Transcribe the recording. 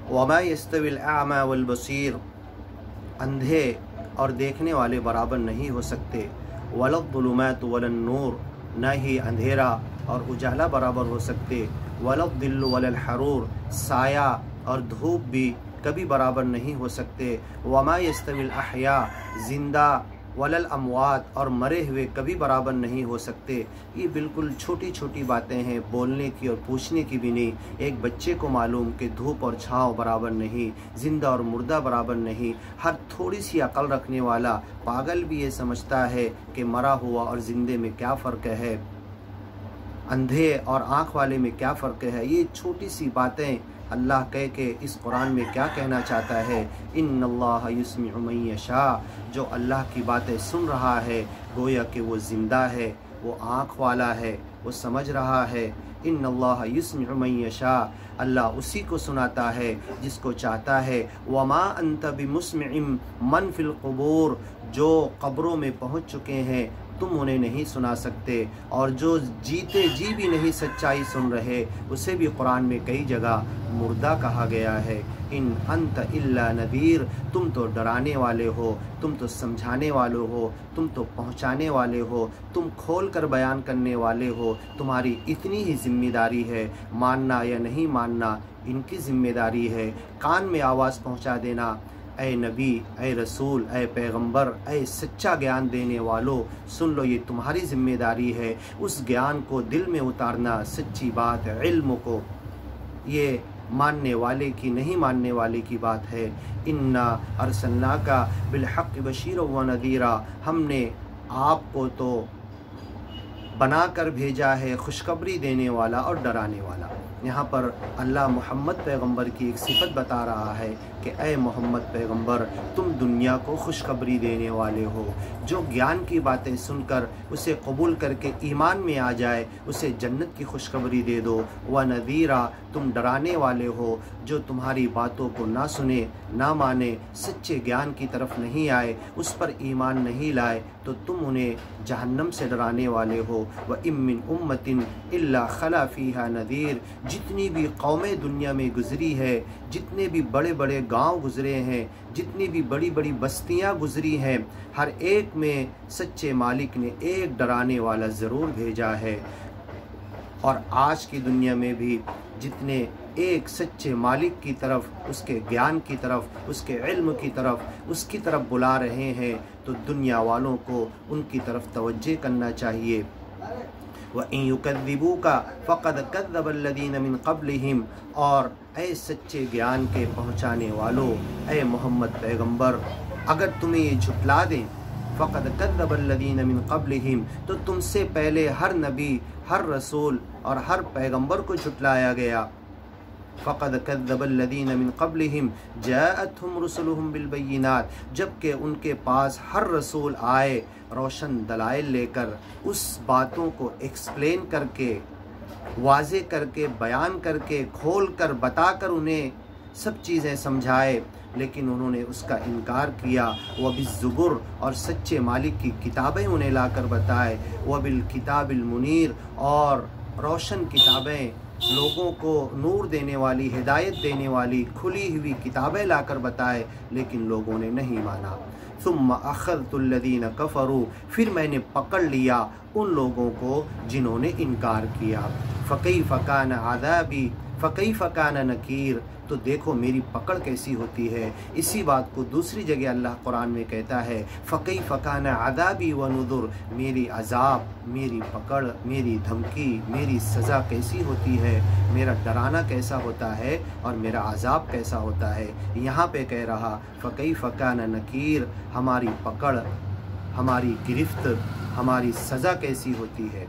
वमा यस्तविल अअमा वल बसीर, अंधे और देखने वाले बराबर नहीं हो सकते। वलद्दुलुमात वलन नूर, न ही अंधेरा और उजाला बराबर हो सकते। वलद्दिल्लु वलल हरूर, साया और धूप भी कभी बराबर नहीं हो सकते। वमा यस्तविल अहया, जिंदा वलल अमवात, और मरे हुए कभी बराबर नहीं हो सकते। ये बिल्कुल छोटी छोटी बातें हैं, बोलने की और पूछने की भी नहीं। एक बच्चे को मालूम कि धूप और छाँव बराबर नहीं, ज़िंदा और मुर्दा बराबर नहीं। हर थोड़ी सी अकल रखने वाला पागल भी ये समझता है कि मरा हुआ और ज़िंदे में क्या फ़र्क है, अंधे और आँख वाले में क्या फ़र्क है। ये छोटी सी बातें अल्लाह कह के इस कुरान में क्या कहना चाहता है, इन्नल्लाह युस्मिउ मन यशा, जो अल्लाह की बातें सुन रहा है गोया कि वो ज़िंदा है, वो आँख वाला है, वो समझ रहा है। इन्नल्लाह युस्मिउ मन यशा, अल्लाह उसी को सुनाता है जिसको चाहता है। वमा अंत बिमुस्मिइम मन फिल क़ुबूर, जो कब्रों में पहुँच चुके हैं तुम उन्हें नहीं सुना सकते, और जो जीते जी भी नहीं सच्चाई सुन रहे उसे भी कुरान में कई जगह मुर्दा कहा गया है। इन अंत इल्ला नदीर, तुम तो डराने वाले हो, तुम तो समझाने वाले हो, तुम तो पहुंचाने वाले हो, तुम खोल कर बयान करने वाले हो। तुम्हारी इतनी ही जिम्मेदारी है, मानना या नहीं मानना इनकी जिम्मेदारी है। कान में आवाज़ पहुंचा देना, ऐ नबी, ऐ रसूल, ऐ पैगंबर, ऐ सच्चा ज्ञान देने वालों, सुन लो ये तुम्हारी ज़िम्मेदारी है। उस ज्ञान को दिल में उतारना, सच्ची बात है, इल्म को, ये मानने वाले की नहीं मानने वाले की बात है। इन्ना अरसलनाका बिलहक़ बशीर व नदीरा, हमने आपको तो बनाकर भेजा है खुशखबरी देने वाला और डराने वाला। यहाँ पर अल्लाह मोहम्मद पैगंबर की एक सिफत बता रहा है कि ऐ मोहम्मद पैगंबर, तुम दुनिया को खुशखबरी देने वाले हो। जो ज्ञान की बातें सुनकर उसे कबूल करके ईमान में आ जाए उसे जन्नत की खुशखबरी दे दो। व नज़ीरा, तुम डराने वाले हो जो तुम्हारी बातों को ना सुने ना माने, सच्चे ज्ञान की तरफ नहीं आए, उस पर ईमान नहीं लाए, तो तुम उन्हें जहन्नम से डराने वाले हो। व इम मिन उम्मतिन इल्ला खला फीहा नज़ीर, जितनी भी कौमें दुनिया में गुज़री है, जितने भी बड़े बड़े गांव गुज़रे हैं, जितनी भी बड़ी बड़ी बस्तियां गुज़री हैं, हर एक में सच्चे मालिक ने एक डराने वाला ज़रूर भेजा है। और आज की दुनिया में भी जितने एक सच्चे मालिक की तरफ, उसके ज्ञान की तरफ, उसके इल्म की तरफ, उसकी तरफ बुला रहे हैं, तो दुनिया वालों को उनकी तरफ तवज्जो करना चाहिए। वइन युकज़्ज़िबूका फ़क़द कज़्ज़बा अल्लज़ीना मिन क़ब्लिहिम, और ऐ सच्चे ज्ञान के पहुँचाने वालों, ऐ मोहम्मद पैगंबर, अगर तुम्हें ये झुटला दें, फ़क़द कज़्ज़बा अल्लज़ीना मिन क़ब्लिहिम, तो तुमसे पहले हर नबी, हर रसूल और हर पैगंबर को झुटलाया गया। फ़क़द कज़्ज़बा अल्लज़ीना मिन क़ब्लिहिम जाअतहुम रुसुलुहुम बिलबय्यिनात, जबकि उनके पास हर रसूल आए रोशन दलाइल लेकर, उस बातों को एक्सप्लेन करके, वाज़े करके, बयान करके, खोल कर बताकर उन्हें सब चीज़ें समझाए, लेकिन उन्होंने उसका इनकार किया। वह बिज़्ज़ुबुर, और सच्चे मालिक की किताबें उन्हें लाकर बताए। वह बिल किताबिल मुनीर, और रोशन किताबें, लोगों को नूर देने वाली, हिदायत देने वाली खुली हुई किताबें लाकर बताए, लेकिन लोगों ने नहीं माना। सुम्मा अख़ज़्तुल्लज़ीना कफ़रू, फिर मैंने पकड़ लिया उन लोगों को जिन्होंने इनकार किया। फ़कैफ़ कान अज़ाबी फ़कैफ़ कान नकीर, तो देखो मेरी पकड़ कैसी होती है। इसी बात को दूसरी जगह अल्लाह कुरान में कहता है, फ़कैफ़ कान अज़ाबी व नुज़ुर, मेरी अज़ाब, मेरी पकड़, मेरी धमकी, मेरी सज़ा कैसी होती है, मेरा डराना कैसा होता है और मेरा अज़ाब कैसा होता है। यहाँ पे कह रहा फ़कैफ़ कान नकीर, हमारी पकड़, हमारी गिरफ्त, हमारी सज़ा कैसी होती है।